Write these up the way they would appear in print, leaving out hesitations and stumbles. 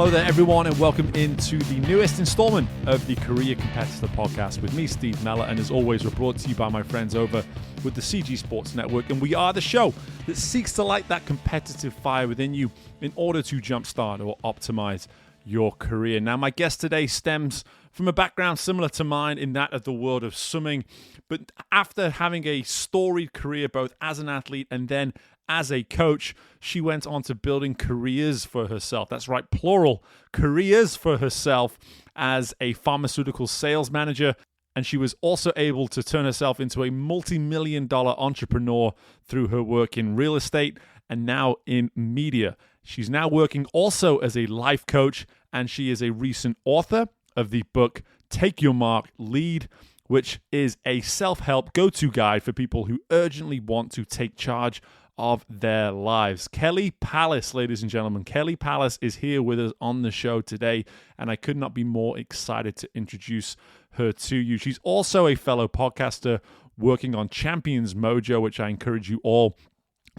Hello there, everyone, and welcome into the newest installment of the Career Competitor Podcast with me, Steve Meller. And as always, we're brought to you by my friends over with the CG Sports Network. And we are the show that seeks to light that competitive fire within you in order to jumpstart or optimize your career. Now, my guest today stems from a background similar to mine in that of the world of swimming. But after having a storied career both as an athlete and then as a coach, she went on to building careers for herself. That's right, plural, careers for herself as a pharmaceutical sales manager. And she was also able to turn herself into a multi-million-dollar entrepreneur through her work in real estate and now in media. She's now working also as a life coach, and she is a recent author of the book Take Your Mark, Lead, which is a self-help go-to guide for people who urgently want to take charge of their lives. Kelly Pallas, ladies and gentlemen. Kelly Pallas is here with us on the show today, and I could not be more excited to introduce her to you. She's also a fellow podcaster working on Champions Mojo, which I encourage you all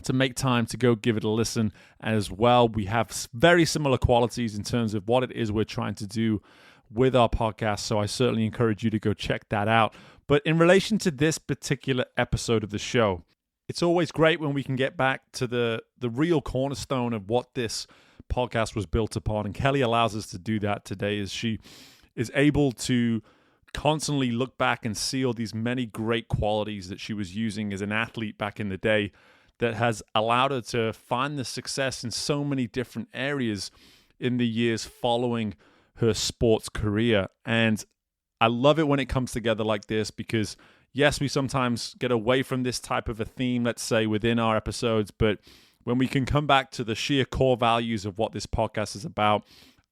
to make time to go give it a listen as well. We have very similar qualities in terms of what it is we're trying to do with our podcast, so I certainly encourage you to go check that out. But in relation to this particular episode of the show, it's always great when we can get back to the real cornerstone of what this podcast was built upon. And Kelly allows us to do that today as she is able to constantly look back and see all these many great qualities that she was using as an athlete back in the day that has allowed her to find the success in so many different areas in the years following her sports career. And I love it when it comes together like this because yes, we sometimes get away from this type of a theme, let's say, within our episodes, but when we can come back to the sheer core values of what this podcast is about,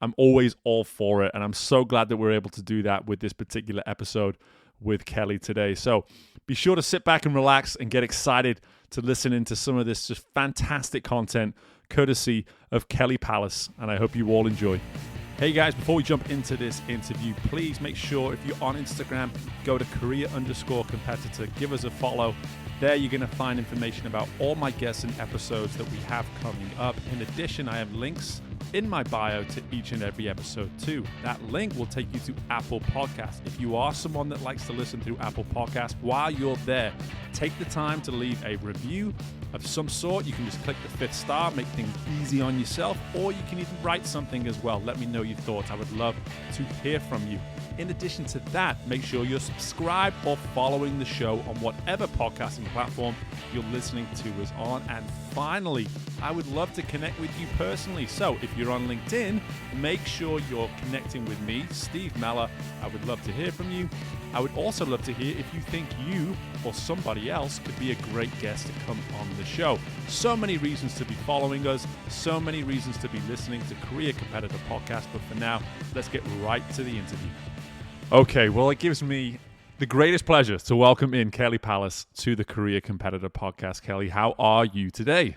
I'm always all for it, and I'm so glad that we're able to do that with this particular episode with Kelly today. So be sure to sit back and relax and get excited to listen into some of this just fantastic content courtesy of Kelly Pallas, and I hope you all enjoy. Hey guys, before we jump into this interview, please make sure if you're on Instagram, go to career_competitor, give us a follow. There you're going to find information about all my guests and episodes that we have coming up. In addition, I have links in my bio to each and every episode too. That link will take you to Apple Podcasts. If you are someone that likes to listen through Apple Podcasts, while you're there, take the time to leave a review of some sort. You can just click the 5th star, make things easy on yourself, or you can even write something as well. Let me know your thoughts. I would love to hear from you. In addition to that, make sure you're subscribed or following the show on whatever podcasting platform you're listening to us on. And finally, I would love to connect with you personally. So if you're on LinkedIn, make sure you're connecting with me, Steve Meller. I would love to hear from you. I would also love to hear if you think you or somebody else could be a great guest to come on the show. So many reasons to be following us, so many reasons to be listening to Career Competitor Podcast. But for now, let's get right to the interview. Okay, well, it gives me the greatest pleasure to welcome in Kelly Pallas to the Career Competitor Podcast. Kelly, how are you today?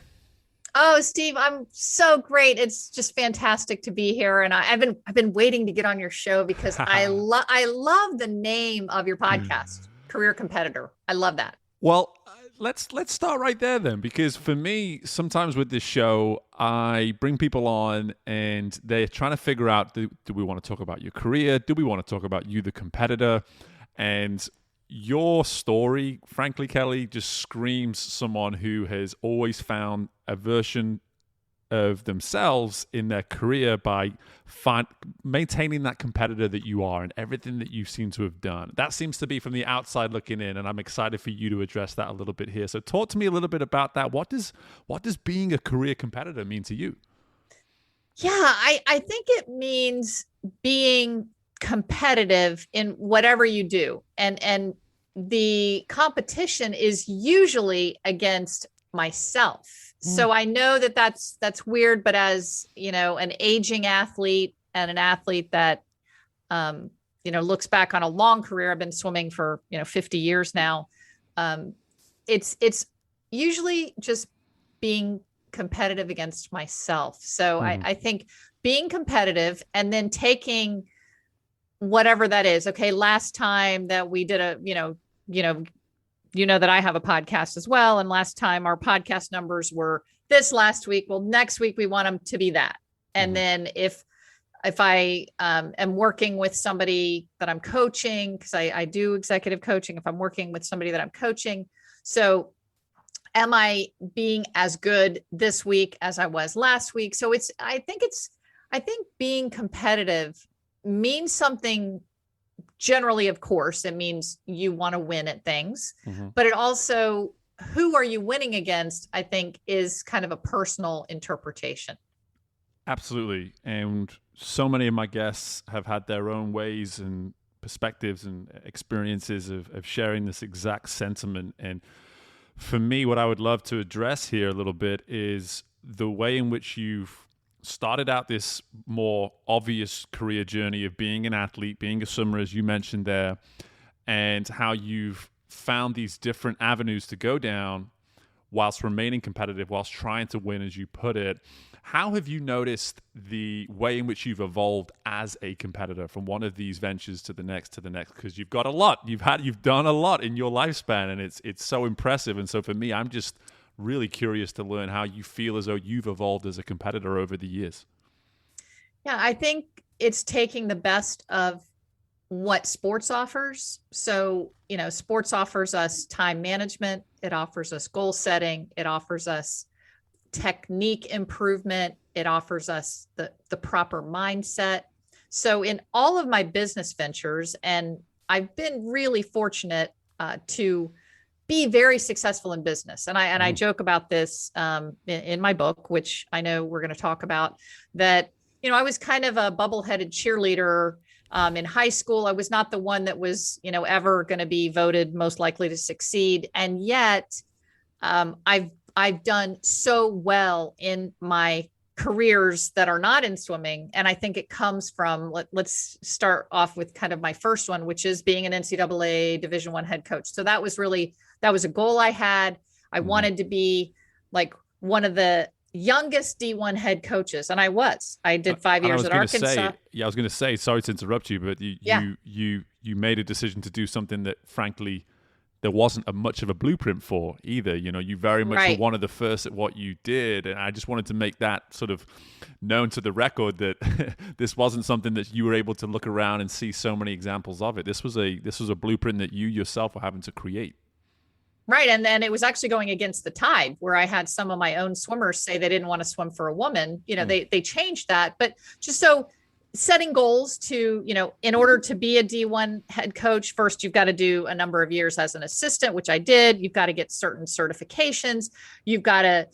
Oh, Steve, I'm so great. It's just fantastic to be here, and I've been waiting to get on your show because I love the name of your podcast, Career Competitor. I love that. Well, let's start right there then, because for me, sometimes with this show, I bring people on and they're trying to figure out, do we want to talk about your career? Do we want to talk about you, the competitor? And your story, frankly, Kelly, just screams someone who has always found a version of themselves in their career by maintaining that competitor that you are and everything that you seem to have done. That seems to be from the outside looking in, and I'm excited for you to address that a little bit here. So talk to me a little bit about that. What does being a career competitor mean to you? Yeah, I think it means being competitive in whatever you do. And the competition is usually against myself. So I know that that's weird, but as, you know, an aging athlete and an athlete that, looks back on a long career, I've been swimming for, 50 years now. It's usually just being competitive against myself. So I think being competitive and then taking whatever that is. Okay. Last time that we did that I have a podcast as well. And last time our podcast numbers were this last week. Well, next week we want them to be that. And then if if I am working with somebody that I'm coaching, because I do executive coaching, if I'm working with somebody that I'm coaching. So am I being as good this week as I was last week? So I think being competitive means something. Generally, of course, it means you want to win at things, but it also, who are you winning against, I think, is kind of a personal interpretation. Absolutely. And so many of my guests have had their own ways and perspectives and experiences of sharing this exact sentiment. And for me, what I would love to address here a little bit is the way in which you've started out this more obvious career journey of being an athlete, being a swimmer, as you mentioned there, and how you've found these different avenues to go down whilst remaining competitive, whilst trying to win, as you put it. How have you noticed the way in which you've evolved as a competitor from one of these ventures to the next? Because you've got a lot, you've done a lot in your lifespan, and it's so impressive. And so for me, I'm just really curious to learn how you feel as though you've evolved as a competitor over the years. Yeah, I think it's taking the best of what sports offers. So, sports offers us time management. It offers us goal setting. It offers us technique improvement. It offers us the proper mindset. So in all of my business ventures, and I've been really fortunate to be very successful in business. And I joke about this in my book, which I know we're going to talk about, that, I was kind of a bubble-headed cheerleader in high school. I was not the one that was, ever going to be voted most likely to succeed. And yet I've done so well in my careers that are not in swimming. And I think it comes from, let's start off with kind of my first one, which is being an NCAA Division I head coach. So that was a goal I had. I wanted to be like one of the youngest D1 head coaches. And I did 5 years at Arkansas. I was going to say, sorry to interrupt you, but you made a decision to do something that frankly, there wasn't much of a blueprint for either. You very much were one of the first at what you did. And I just wanted to make that sort of known to the record that this wasn't something that you were able to look around and see so many examples of it. This was a blueprint that you yourself were having to create. Right. And then it was actually going against the tide, where I had some of my own swimmers say they didn't want to swim for a woman. They changed that. But just so setting goals to, in order to be a D1 head coach, first, you've got to do a number of years as an assistant, which I did. You've got to get certain certifications. You've got to,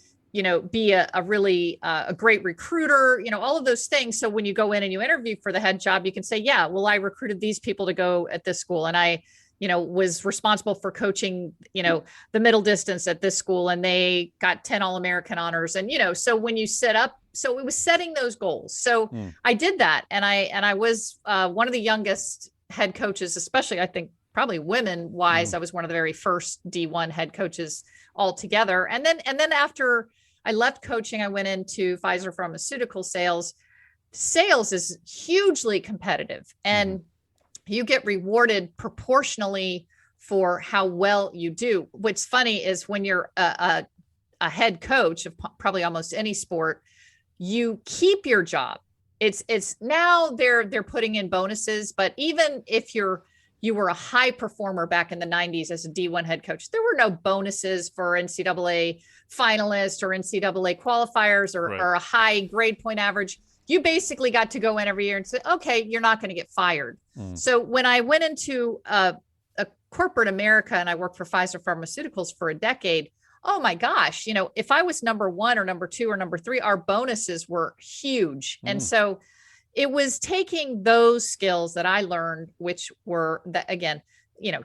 be a really a great recruiter, all of those things. So when you go in and you interview for the head job, you can say, yeah, well, I recruited these people to go at this school. And I was responsible for coaching, the middle distance at this school, and they got 10 All-American honors. And, so when you set up, so it was setting those goals. So I did that. And I was one of the youngest head coaches, especially, I think, probably women wise. I was one of the very first D1 head coaches altogether. And then after I left coaching, I went into Pfizer pharmaceutical sales. Sales is hugely competitive, and you get rewarded proportionally for how well you do. What's funny is when you're a head coach of probably almost any sport, you keep your job. It's now they're putting in bonuses, but even if you were a high performer back in the 90s as a D1 head coach, there were no bonuses for NCAA finalists or NCAA qualifiers or a high grade point average. You basically got to go in every year and say, okay, you're not going to get fired. So when I went into a corporate America and I worked for Pfizer Pharmaceuticals for a decade, oh my gosh, if I was number one or number two or number three, our bonuses were huge. And so it was taking those skills that I learned, which were again,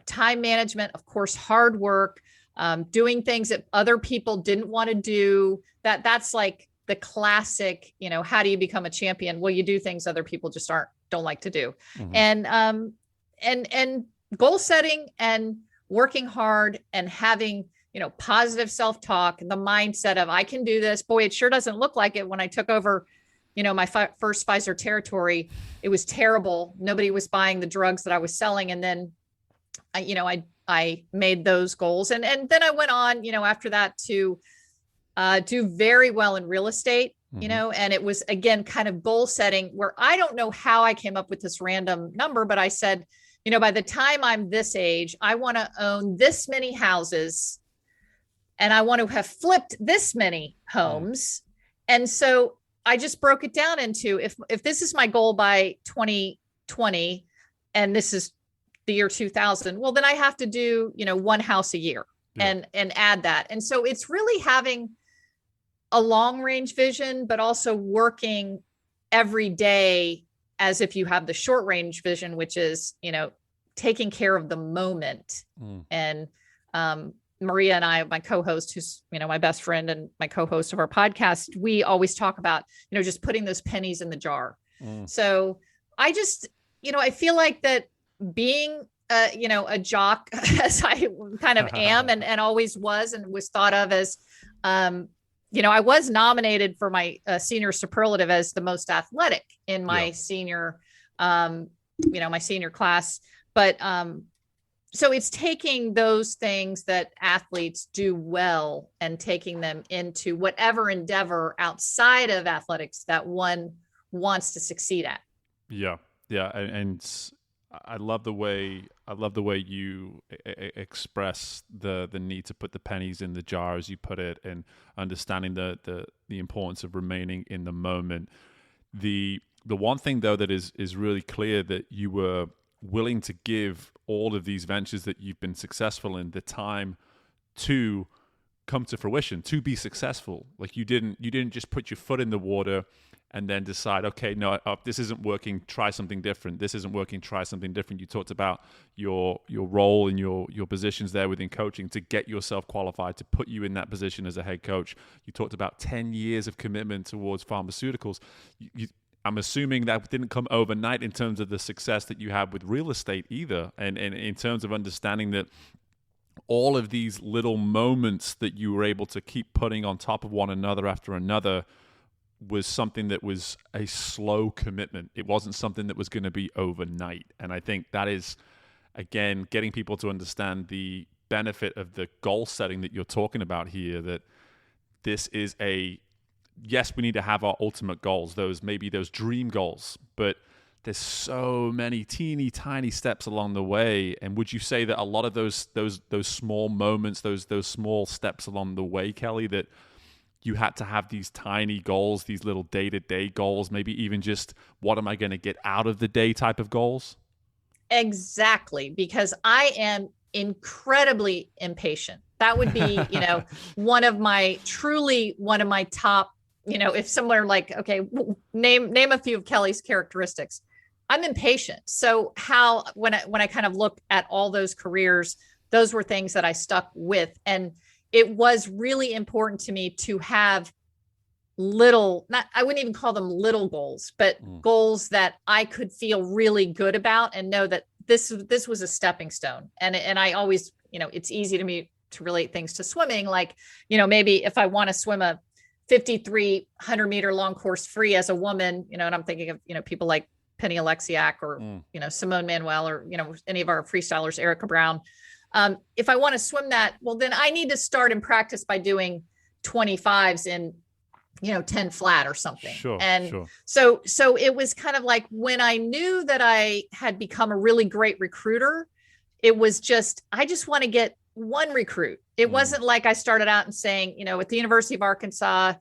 time management, of course, hard work, doing things that other people didn't want to do. That's like the classic, how do you become a champion? Well, you do things other people just don't like to do. And goal setting and working hard and having, positive self-talk, the mindset of I can do this. Boy, it sure doesn't look like it. When I took over, my first Pfizer territory, it was terrible. Nobody was buying the drugs that I was selling. And then, I made those goals. And then I went on, after that to do very well in real estate. and it was, again, kind of goal setting where I don't know how I came up with this random number, but I said, by the time I'm this age, I want to own this many houses and I want to have flipped this many homes. And so I just broke it down into, if this is my goal by 2020 and this is the year 2000, well, then I have to do, one house a year and add that. And so it's really having a long range vision, but also working every day as if you have the short range vision, which is, taking care of the moment. And Maria and I, my co-host, who's, my best friend and my co-host of our podcast, we always talk about, just putting those pennies in the jar. So I just, I feel like that being, a jock as I kind of am and always was and was thought of as, I was nominated for my senior superlative as the most athletic in my senior, my senior class. But so it's taking those things that athletes do well and taking them into whatever endeavor outside of athletics that one wants to succeed at. Yeah. And I love the way you express the need to put the pennies in the jar, as you put it, and understanding the importance of remaining in the moment. The one thing though that is really clear, that you were willing to give all of these ventures that you've been successful in the time to come to fruition, to be successful. Like you didn't just put your foot in the water and then decide, okay, no, this isn't working, try something different. This isn't working, try something different. You talked about your role and your positions there within coaching to get yourself qualified, to put you in that position as a head coach. You talked about 10 years of commitment towards pharmaceuticals. I'm assuming that didn't come overnight in terms of the success that you had with real estate either. And in terms of understanding that all of these little moments that you were able to keep putting on top of one another after another was something that was a slow commitment. It wasn't something that was going to be overnight. And I think that is, again, getting people to understand the benefit of the goal setting that you're talking about here, that this is yes, we need to have our ultimate goals, those dream goals, but there's so many teeny tiny steps along the way. And would you say that a lot of those small moments, those small steps along the way, Kelly, that you had to have these tiny goals, these little day-to-day goals, maybe even just what am I going to get out of the day type of goals? Exactly, because I am incredibly impatient. That would be, one of my top, if somewhere like, okay, name a few of Kelly's characteristics. I'm impatient. So when I kind of look at all those careers, those were things that I stuck with. And it was really important to me to have I wouldn't even call them little goals, but goals that I could feel really good about and know that this was a stepping stone. And I always, it's easy to me to relate things to swimming. Like, maybe if I want to swim a 5,300 meter long course free as a woman, and I'm thinking of, people like Penny Alexiak or, Simone Manuel or, any of our freestylers, Erica Brown. If I want to swim that, well, then I need to start and practice by doing 25s in, 10 flat or something. Sure. So it was kind of like when I knew that I had become a really great recruiter, it was I just want to get one recruit. It wasn't like I started out and saying, at the University of Arkansas,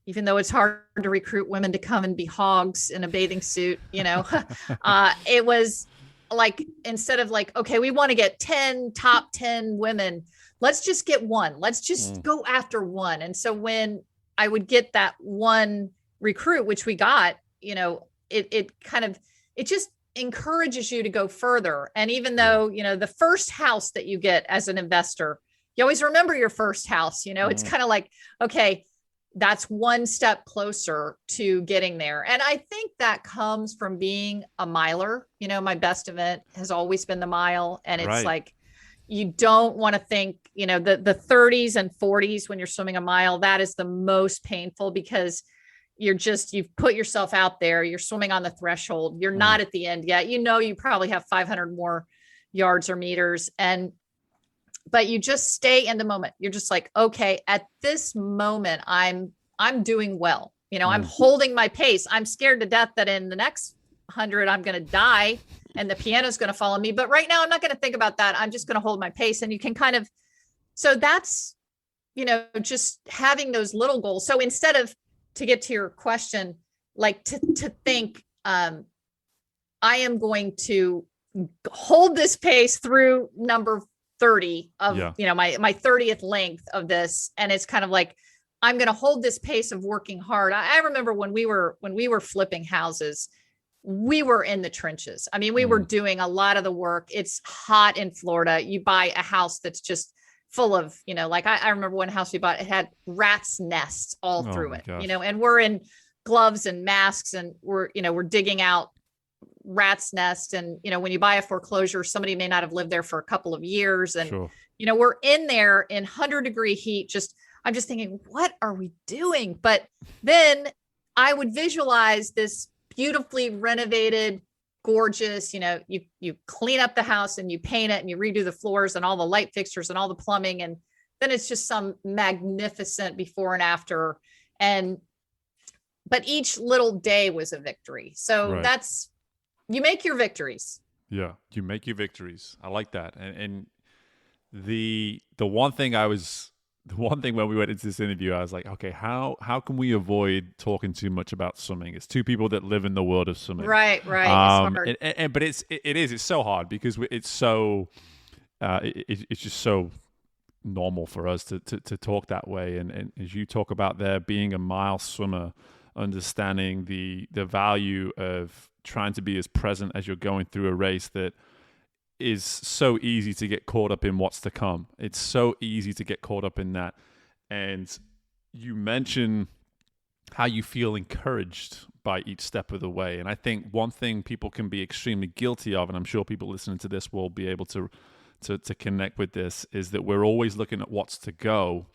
even though it's hard to recruit women to come and be hogs in a bathing suit, it was like, instead of like, okay, we want to get top 10 women, let's just get one. Let's just go after one. And so when I would get that one recruit, which we got, it just encourages you to go further. And even though, the first house that you get as an investor, you always remember your first house, it's kind of like, okay, that's one step closer to getting there. And I think that comes from being a miler. My best event has always been the mile. And it's like, you don't want to think, the 30s and 40s when you're swimming a mile, that is the most painful because you've put yourself out there, you're swimming on the threshold. You're not at the end yet. You probably have 500 more yards or meters. But you just stay in the moment. You're just like, okay, at this moment, I'm doing well. I'm holding my pace. I'm scared to death that in the next 100, I'm going to die and the piano's going to follow me. But right now I'm not going to think about that. I'm just going to hold my pace. And you can kind of, so that's, just having those little goals. So instead of, to get to your question, like to think, I am going to hold this pace through number 30 of, my 30th length of this. And it's kind of like, I'm going to hold this pace of working hard. I remember when we were flipping houses, we were in the trenches. I mean, we were doing a lot of the work. It's hot in Florida. You buy a house that's just full of, like I remember one house we bought, it had rats' nests all through it, gosh. And we're in gloves and masks and we're digging out rat's nest. And, when you buy a foreclosure, somebody may not have lived there for a couple of years. And, Sure. We're in there in 100-degree heat. I'm just thinking, what are we doing? But then I would visualize this beautifully renovated, gorgeous, you clean up the house and you paint it and you redo the floors and all the light fixtures and all the plumbing. And then it's just some magnificent before and after. But each little day was a victory. So that's, you make your victories. Yeah. You make your victories. I like that. And the one thing when we went into this interview, I was like, okay, how can we avoid talking too much about swimming? It's two people that live in the world of swimming. Right. It's hard. But it's so hard because it's so, it's just so normal for us to talk that way. And as you talk about there being a mile swimmer, understanding the value of trying to be as present as you're going through a race, that is so easy to get caught up in what's to come. It's so easy to get caught up in that. And you mention how you feel encouraged by each step of the way. And I think one thing people can be extremely guilty of, and I'm sure people listening to this will be able to connect with this, is that we're always looking at what's to go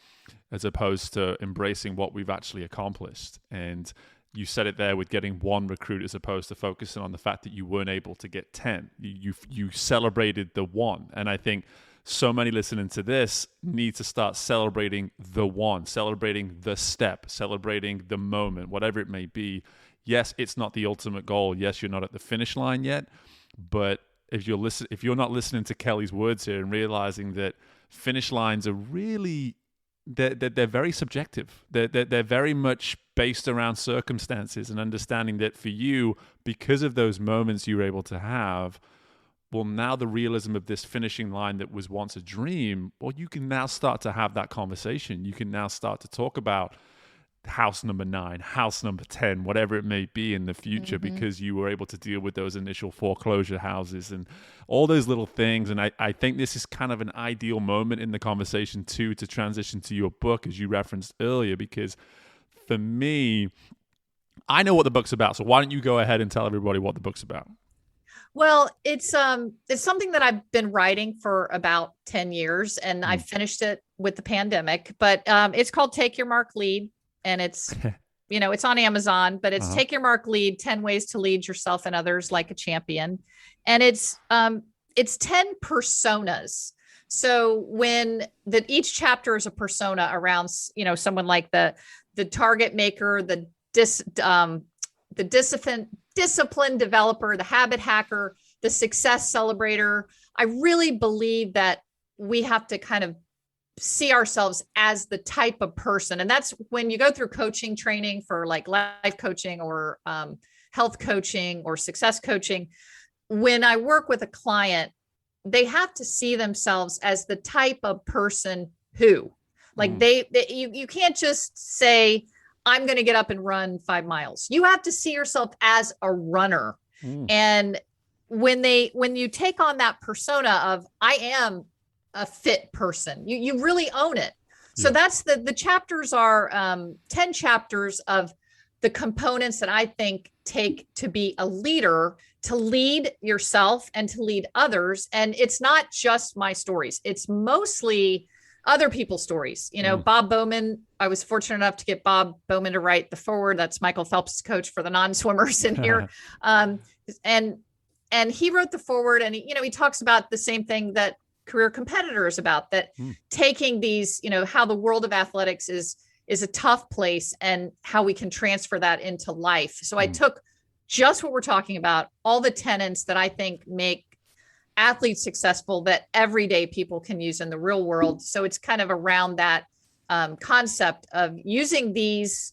as opposed to embracing what we've actually accomplished. And you said it there with getting one recruit as opposed to focusing on the fact that you weren't able to get 10. You celebrated the one. And I think so many listening to this need to start celebrating the one, celebrating the step, celebrating the moment, whatever it may be. Yes, it's not the ultimate goal. Yes, you're not at the finish line yet. But if you're not listening to Kelly's words here and realizing that finish lines are really, they're very subjective. They're very much based around circumstances, and understanding that for you, because of those moments you were able to have, well, now the realism of this finishing line that was once a dream, well, you can now start to have that conversation. You can now start to talk about house number 9, house number 10, whatever it may be in the future, because you were able to deal with those initial foreclosure houses and all those little things. And I think this is kind of an ideal moment in the conversation too, to transition to your book, as you referenced earlier, because for me, I know what the book's about. So why don't you go ahead and tell everybody what the book's about? Well, it's something that I've been writing for about 10 years, and I finished it with the pandemic, but it's called Take Your Mark, Lead. And it's, it's on Amazon, but it's Take Your Mark, Lead, 10 ways to lead yourself and others like a champion. And it's 10 personas. So each chapter is a persona around, someone like the target maker, the discipline developer, the habit hacker, the success celebrator. I really believe that we have to kind of see ourselves as the type of person. And that's when you go through coaching training for like life coaching or health coaching or success coaching. When I work with a client, they have to see themselves as the type of person who, like you can't just say, I'm going to get up and run 5 miles. You have to see yourself as a runner. And when you take on that persona of, I am a fit person, you really own it. So that's the chapters are 10 chapters of the components that I think take to be a leader, to lead yourself and to lead others. And it's not just my stories. It's mostly other people's stories. Bob Bowman, I was fortunate enough to get Bob Bowman to write the foreword. That's Michael Phelps' coach for the non-swimmers in here. And he wrote the foreword, and he talks about the same thing that career competitors about, that taking these, how the world of athletics is is a tough place, and how we can transfer that into life. So I took just what we're talking about, all the tenets that I think make athletes successful that everyday people can use in the real world. So it's kind of around that concept of using these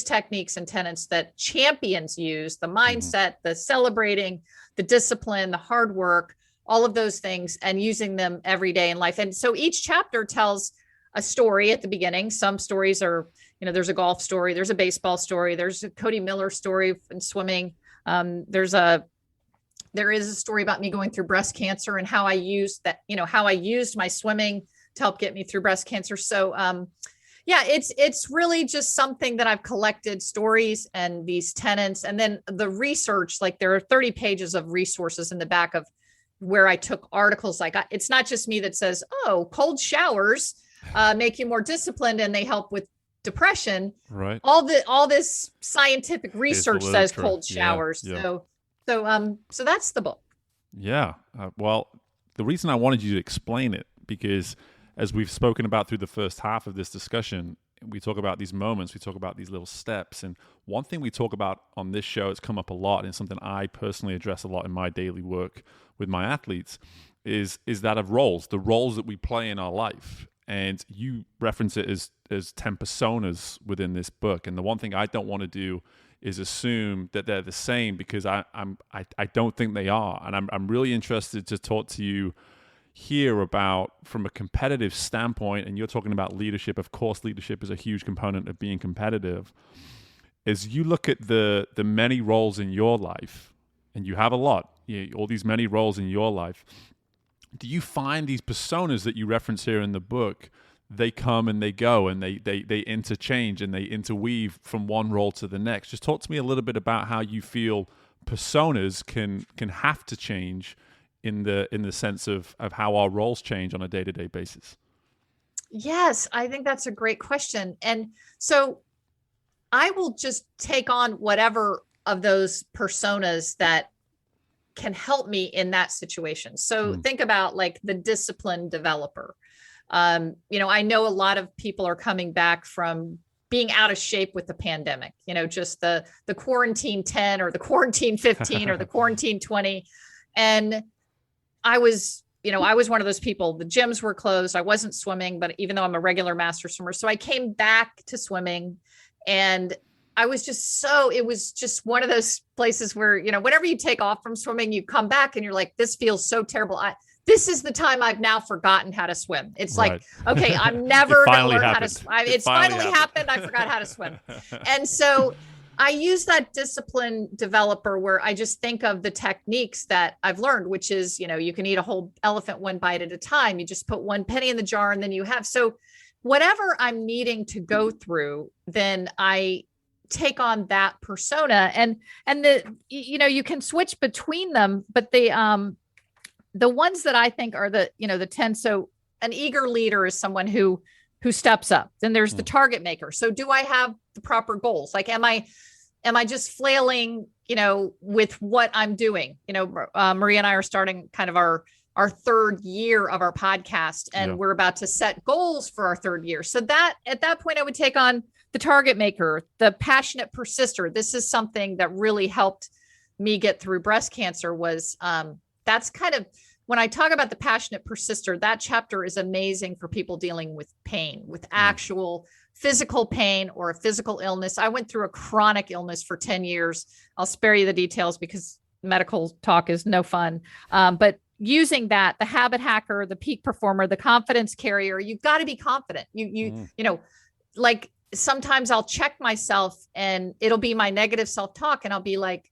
techniques and tenets that champions use, the mindset, the celebrating, the discipline, the hard work, all of those things, and using them every day in life. And so each chapter tells a story at the beginning. Some stories are, there's a golf story, there's a baseball story, there's a Cody Miller story in swimming. There is a story about me going through breast cancer and how I used that, how I used my swimming to help get me through breast cancer. So, it's really just something that I've collected stories and these tenets, and then the research, like there are 30 pages of resources in the back of where I took articles. Like it's not just me that says, oh, cold showers make you more disciplined and they help with depression. Right. All this scientific research says cold showers. Yeah. So that's the book. Yeah. Well, the reason I wanted you to explain it, because as we've spoken about through the first half of this discussion, we talk about these moments, we talk about these little steps. And one thing we talk about on this show, it's come up a lot, and something I personally address a lot in my daily work with my athletes, is that of roles, the roles that we play in our life. And you reference it as 10 personas within this book. And the one thing I don't want to do is assume that they're the same, because I don't think they are. And I'm really interested to talk to you here about, from a competitive standpoint, and you're talking about leadership. Of course, leadership is a huge component of being competitive. As you look at the many roles in your life, and you have a lot, all these many roles in your life, do you find these personas that you reference here in the book, they come and they go, and they interchange and they interweave from one role to the next? Just talk to me a little bit about how you feel personas can have to change in the sense of how our roles change on a day-to-day basis. Yes, I think that's a great question. And so I will just take on whatever of those personas that can help me in that situation. So think about like the discipline developer. I know a lot of people are coming back from being out of shape with the pandemic, just the quarantine 10 or the quarantine 15 or the quarantine 20. And I was one of those people. The gyms were closed. I wasn't swimming, but even though I'm a regular master swimmer, so I came back to swimming, and I was it was just one of those places where, whenever you take off from swimming, you come back and you're like, this feels so terrible. This is the time I've now forgotten how to swim. It's like, okay, I'm never going to learn how to swim. It's finally happened. I forgot how to swim. And so I use that discipline developer where I just think of the techniques that I've learned, which is, you can eat a whole elephant one bite at a time. You just put one penny in the jar and then you have. So whatever I'm needing to go through, then I take on that persona, and you can switch between them, but the ones that I think are the 10. So an eager leader is someone who steps up. Then there's the target maker. So do I have the proper goals? Like, am I just flailing, with what I'm doing? Maria and I are starting kind of our third year of our podcast, and we're about to set goals for our third year. So that at that point I would take on the target maker, the passionate persister. This is something that really helped me get through breast cancer. Was that's kind of when I talk about the passionate persister, that chapter is amazing for people dealing with pain, with actual physical pain or a physical illness. I went through a chronic illness for 10 years. I'll spare you the details because medical talk is no fun. But using that, the habit hacker, the peak performer, the confidence carrier, you've got to be confident. Like sometimes I'll check myself and it'll be my negative self-talk, and I'll be like,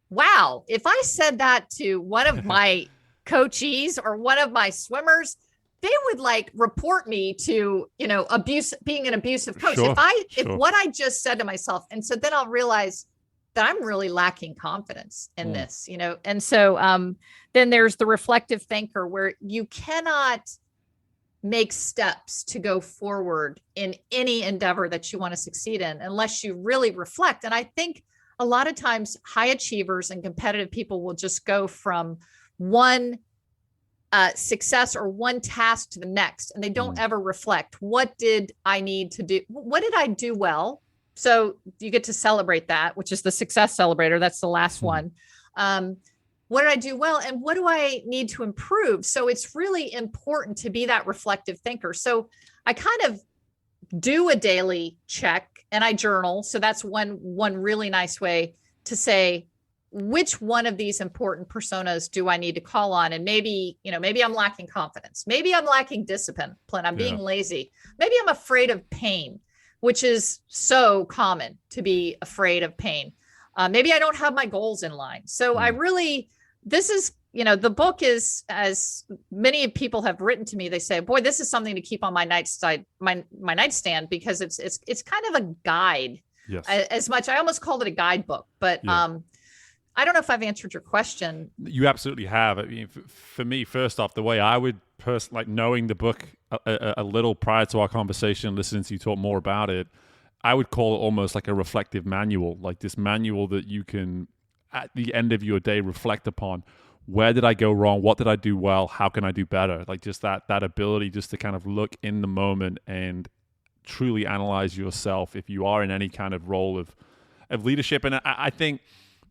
wow, if I said that to one of my coachees or one of my swimmers, they would like report me to, being an abusive coach. Sure, if what I just said to myself, and so then I'll realize that I'm really lacking confidence in this, and so then there's the reflective thinker, where you cannot make steps to go forward in any endeavor that you want to succeed in unless you really reflect. And I think a lot of times high achievers and competitive people will just go from one success or one task to the next, and they don't ever reflect, what did I need to do? What did I do well? So you get to celebrate that, which is the success celebrator. That's the last one. What did I do well? And what do I need to improve? So it's really important to be that reflective thinker. So I kind of do a daily check and I journal. So that's one really nice way to say, which one of these important personas do I need to call on? And maybe I'm lacking confidence. Maybe I'm lacking discipline. I'm being lazy. Maybe I'm afraid of pain, which is so common to be afraid of pain. Maybe I don't have my goals in line. So this is, the book is, as many people have written to me, they say, boy, this is something to keep on my nightstand, my nightstand, because it's kind of a guide. Yes. As much, I almost called it a guidebook, but I don't know if I've answered your question. You absolutely have. I mean, for me, first off, the way I would knowing the book a little prior to our conversation, listening to you talk more about it, I would call it almost like a reflective manual, like this manual that you can, at the end of your day, reflect upon. Where did I go wrong? What did I do well? How can I do better? Like just that ability just to kind of look in the moment and truly analyze yourself if you are in any kind of role of leadership. And I think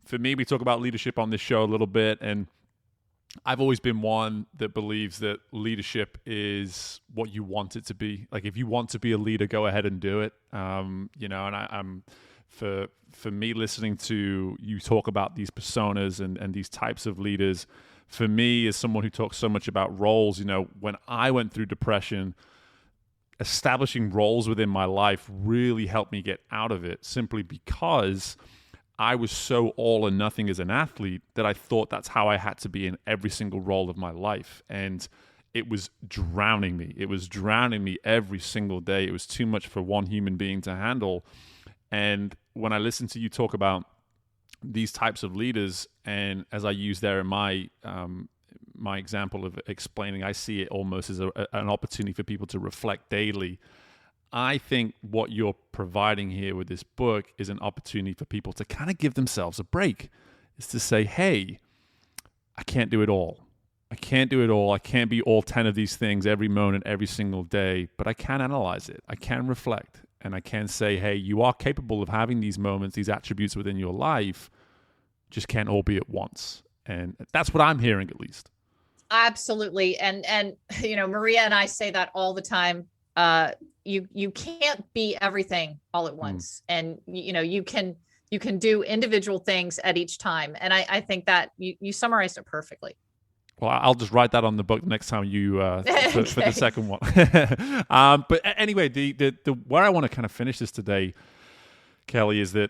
for me, we talk about leadership on this show a little bit, and I've always been one that believes that leadership is what you want it to be. Like if you want to be a leader, go ahead and do it. And I'm for me, listening to you talk about these personas and these types of leaders, for me, as someone who talks so much about roles, when I went through depression, establishing roles within my life really helped me get out of it, simply because I was so all or nothing as an athlete that I thought that's how I had to be in every single role of my life. And it was drowning me. It was drowning me every single day. It was too much for one human being to handle. And when I listen to you talk about these types of leaders, and as I use there in my example of explaining, I see it almost as an opportunity for people to reflect daily. I think what you're providing here with this book is an opportunity for people to kind of give themselves a break. Is to say, hey, I can't do it all. I can't do it all. I can't be all 10 of these things every moment, every single day, but I can analyze it. I can reflect, and I can say, hey, you are capable of having these moments, these attributes within your life, just can't all be at once. And that's what I'm hearing, at least. Absolutely. And Maria and I say that all the time. You can't be everything all at once. And, you can do individual things at each time. And I think that you summarized it perfectly. Well, I'll just write that on the book next time you for the second one. But anyway, the where I want to kind of finish this today, Kelly, is that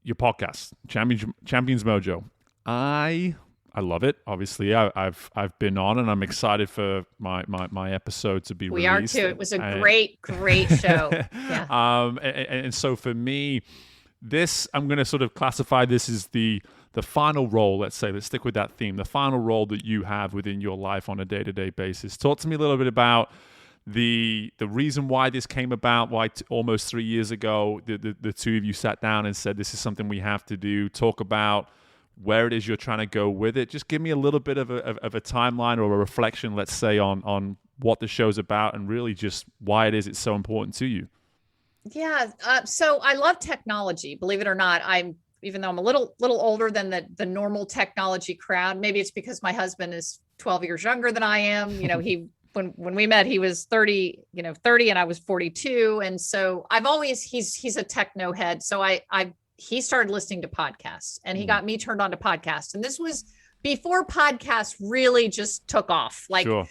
your podcast, Champions Mojo. I love it. Obviously, I've been on, and I'm excited for my episode to be released. We are too. It was a great show. Yeah. And so for me, this, I'm going to sort of classify this as the final role. Let's stick with that theme. The final role that you have within your life on a day-to-day basis. Talk to me a little bit about the reason why this came about. Why almost 3 years ago, the two of you sat down and said, this is something we have to do. Talk about where it is you're trying to go with it. Just give me a little bit of a timeline or a reflection, let's say, on what the show's about and really just why it's so important to you. Yeah. So I love technology, believe it or not. Even though I'm a little older than the normal technology crowd. Maybe it's because my husband is 12 years younger than I am. When we met, he was 30 and I was 42. And so he's a techno head. So he started listening to podcasts, and he got me turned on to podcasts. And this was before podcasts really just took off. Sure.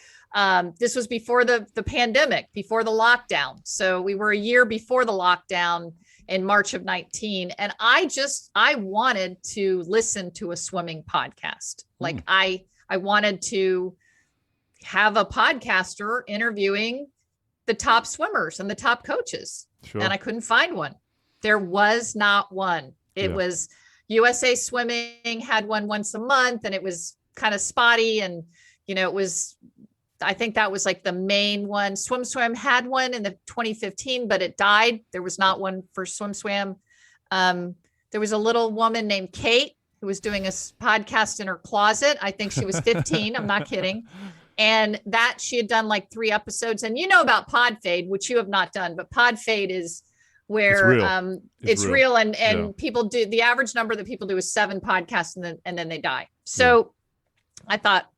This was before the pandemic, before the lockdown. So we were a year before the lockdown in March of 19. And I wanted to listen to a swimming podcast. Like I wanted to have a podcaster interviewing the top swimmers and the top coaches. Sure. And I couldn't find one. There was not one. It was USA Swimming had one once a month, and it was kind of spotty. And, I think that was like the main one. Swim had one in the 2015, but it died. There was not one for Swim. There was a little woman named Kate who was doing a podcast in her closet. I think she was 15. I'm not kidding. And that she had done like 3 episodes. And you know about pod fade, which you have not done, but pod fade is where it's real. And people do, the average number that people do is 7 podcasts and then they die. So I thought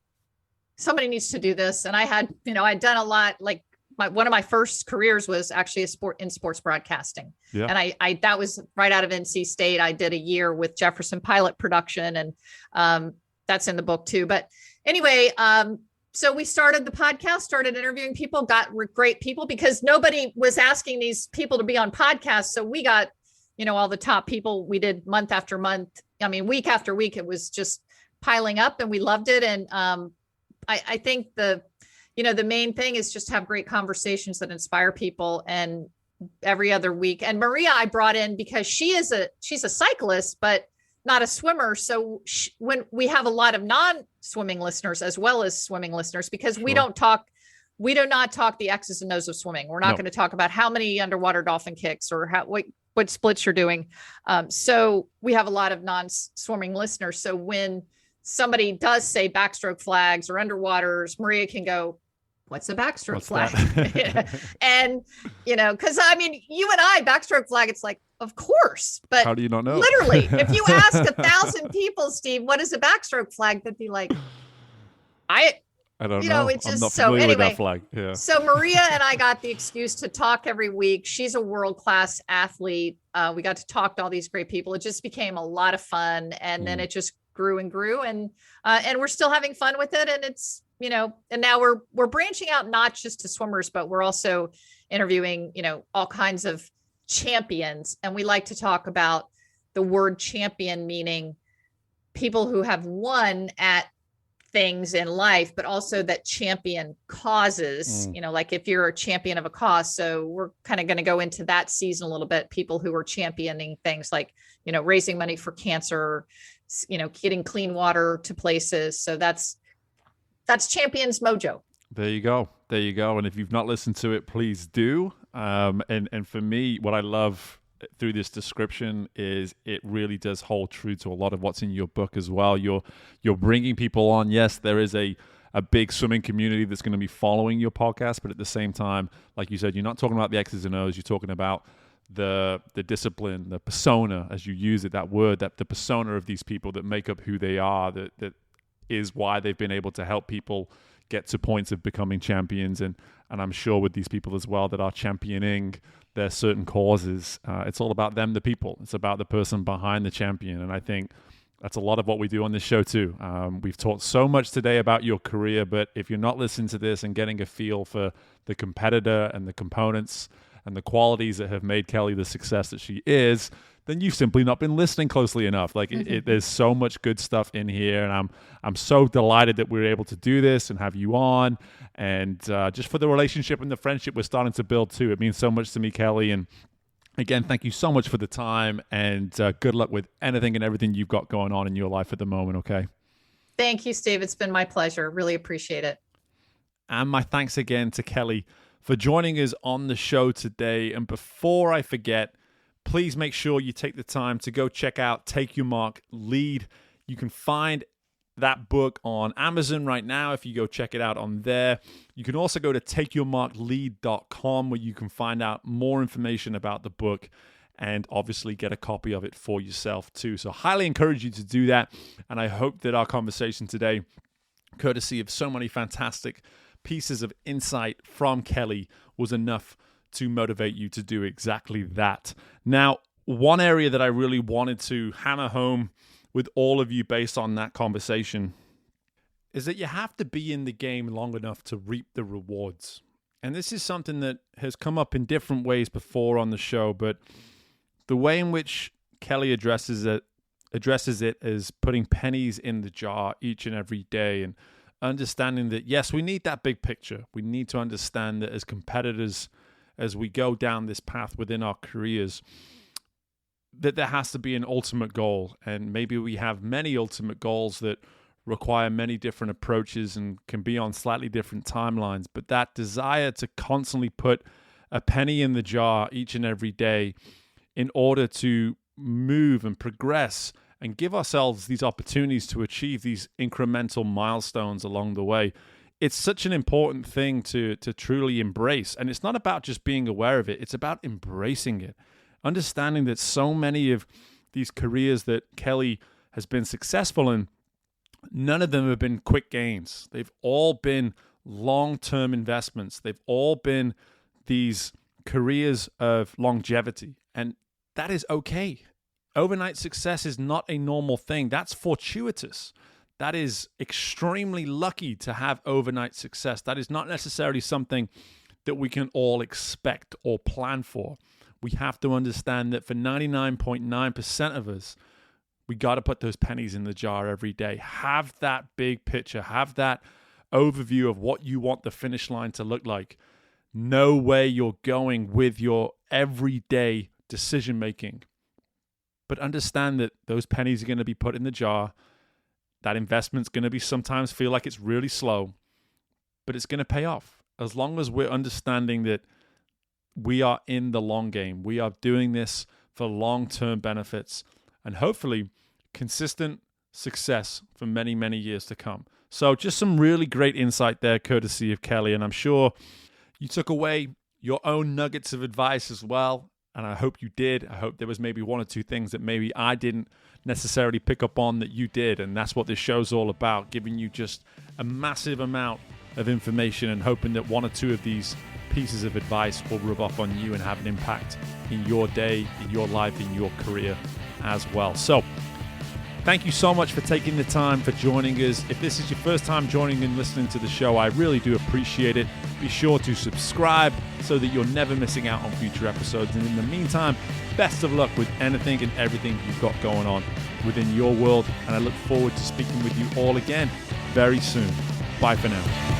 somebody needs to do this. And I had, I'd done a lot, like one of my first careers was actually in sports broadcasting. Yeah. And I that was right out of NC State. I did a year with Jefferson Pilot Production, and that's in the book too. But anyway, so we started the podcast, started interviewing people, got great people because nobody was asking these people to be on podcasts. So we got, all the top people. We did month after month. I mean, week after week, it was just piling up, and we loved it. And I think the main thing is just have great conversations that inspire people. And every other week, and Maria, I brought in because she's a cyclist, but not a swimmer. So when we have a lot of non-swimming listeners as well as swimming listeners, because we do not talk the X's and O's of swimming. We're not going to talk about how many underwater dolphin kicks or what splits you're doing. So we have a lot of non-swimming listeners. So when somebody does say backstroke flags or underwaters, Maria can go, what's a backstroke flag? And, because I mean, you and I, backstroke flag, it's like, of course, but how do you not know? Literally, if you ask 1,000 people, Steve, what is a backstroke flag? They'd be like, I don't know. It's just, I'm not familiar with that flag. Yeah. So Maria and I got the excuse to talk every week. She's a world-class athlete. We got to talk to all these great people. It just became a lot of fun. And then it just grew and grew, and we're still having fun with it. And it's, and now we're branching out, not just to swimmers, but we're also interviewing, all kinds of champions. And we like to talk about the word champion, meaning people who have won at things in life, but also that champion causes, like if you're a champion of a cause. So we're kind of going to go into that season a little bit. People who are championing things like, raising money for cancer, getting clean water to places. So that's Champions Mojo. There you go. And if you've not listened to it, please do. And for me, what I love through this description is it really does hold true to a lot of what's in your book as well. You're bringing people on. Yes, there is a big swimming community that's going to be following your podcast, but at the same time, like you said, you're not talking about the X's and O's. You're talking about the discipline, the persona, as you use it, that word, that the persona of these people that make up who they are, that is why they've been able to help people get to points of becoming champions. And I'm sure with these people as well that are championing their certain causes, it's all about them, the people. It's about the person behind the champion. And I think that's a lot of what we do on this show too. We've talked so much today about your career, but if you're not listening to this and getting a feel for the competitor and the components and the qualities that have made Kelly the success that she is, then you've simply not been listening closely enough. Like there's so much good stuff in here, and I'm so delighted that we're able to do this and have you on, and just for the relationship and the friendship we're starting to build too. It means so much to me, Kelly, and again, thank you so much for the time, and good luck with anything and everything you've got going on in your life at the moment, okay? Thank you, Steve. It's been my pleasure. Really appreciate it. And my thanks again to Kelly for joining us on the show today. And before I forget, please make sure you take the time to go check out Take Your Mark, Lead. You can find that book on Amazon right now if you go check it out on there. You can also go to takeyourmarklead.com where you can find out more information about the book and obviously get a copy of it for yourself too. So highly encourage you to do that. And I hope that our conversation today, courtesy of so many fantastic pieces of insight from Kelly, was enough to motivate you to do exactly that. Now, one area that I really wanted to hammer home with all of you based on that conversation is that you have to be in the game long enough to reap the rewards. And this is something that has come up in different ways before on the show, but the way in which Kelly addresses it as putting pennies in the jar each and every day, and understanding that, yes, we need that big picture. We need to understand that as competitors, as we go down this path within our careers, that there has to be an ultimate goal. And maybe we have many ultimate goals that require many different approaches and can be on slightly different timelines. But that desire to constantly put a penny in the jar each and every day in order to move and progress and give ourselves these opportunities to achieve these incremental milestones along the way. It's such an important thing to truly embrace. And it's not about just being aware of it. It's about embracing it. Understanding that so many of these careers that Kelly has been successful in, none of them have been quick gains. They've all been long-term investments. They've all been these careers of longevity. And that is okay. Overnight success is not a normal thing. That's fortuitous. That is extremely lucky to have overnight success. That is not necessarily something that we can all expect or plan for. We have to understand that for 99.9% of us, we got to put those pennies in the jar every day. Have that big picture. Have that overview of what you want the finish line to look like. Know where you're going with your everyday decision making. But understand that those pennies are going to be put in the jar. That investment's going to be sometimes feel like it's really slow, but it's going to pay off. As long as we're understanding that we are in the long game. We are doing this for long-term benefits and hopefully consistent success for many, many years to come. So just some really great insight there, courtesy of Kelly. And I'm sure you took away your own nuggets of advice as well. And I hope you did. I hope there was maybe one or two things that maybe I didn't necessarily pick up on that you did. And that's what this show's all about, giving you just a massive amount of information and hoping that one or two of these pieces of advice will rub off on you and have an impact in your day, in your life, in your career as well. So thank you so much for taking the time for joining us. If this is your first time joining and listening to the show, I really do appreciate it. Be sure to subscribe so that you're never missing out on future episodes. And in the meantime, best of luck with anything and everything you've got going on within your world. And I look forward to speaking with you all again very soon. Bye for now.